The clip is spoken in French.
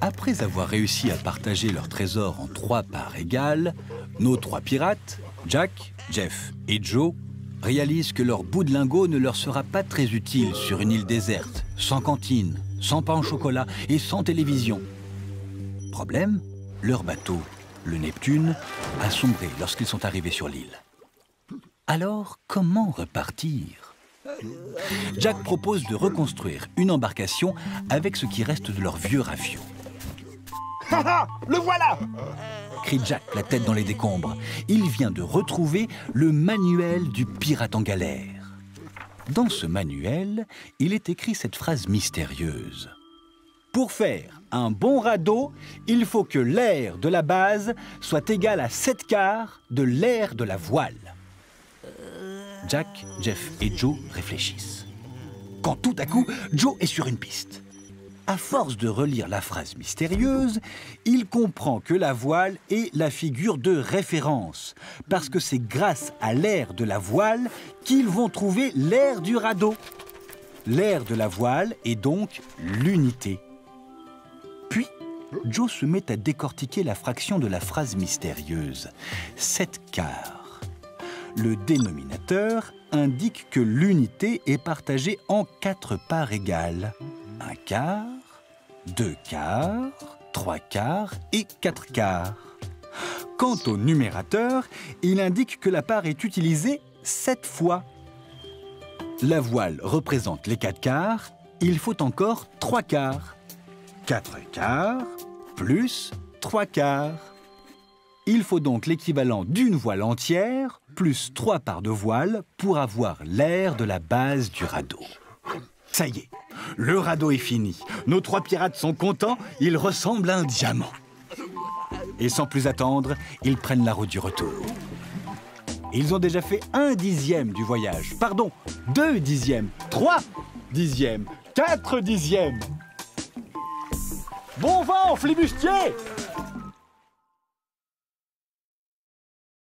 Après avoir réussi à partager leur trésor en 3 parts égales, nos 3 pirates, Jack, Jeff et Joe, réalisent que leur bout de lingot ne leur sera pas très utile sur une île déserte, sans cantine, sans pain au chocolat et sans télévision. Problème, leur bateau, le Neptune, a sombré lorsqu'ils sont arrivés sur l'île. Alors, comment repartir? Jack propose de reconstruire une embarcation avec ce qui reste de leur vieux rafio. Haha, le voilà! Crie Jack, la tête dans les décombres. Il vient de retrouver le manuel du pirate en galère. Dans ce manuel, il est écrit cette phrase mystérieuse. Pour faire un bon radeau, il faut que l'air de la base soit égal à 7/4 de l'air de la voile. Jack, Jeff et Joe réfléchissent. Quand tout à coup, Joe est sur une piste. À force de relire la phrase mystérieuse, il comprend que la voile est la figure de référence, parce que c'est grâce à l'air de la voile qu'ils vont trouver l'air du radeau. L'air de la voile est donc l'unité. Puis, Joe se met à décortiquer la fraction de la phrase mystérieuse. 7/4. Le dénominateur indique que l'unité est partagée en 4 parts égales. 1/4, 2/4, 3/4 et 4/4. Quant au numérateur, il indique que la part est utilisée 7 fois. La voile représente les 4/4, il faut encore 3/4. 4/4 plus 3/4. Il faut donc l'équivalent d'une voile entière plus 3 parts de voile pour avoir l'air de la base du radeau. Ça y est, le radeau est fini. Nos 3 pirates sont contents, il ressemble à un diamant. Et sans plus attendre, ils prennent la route du retour. Ils ont déjà fait 1/10 du voyage. Pardon, 2/10, 3/10, 4/10. Bon vent, flibustier!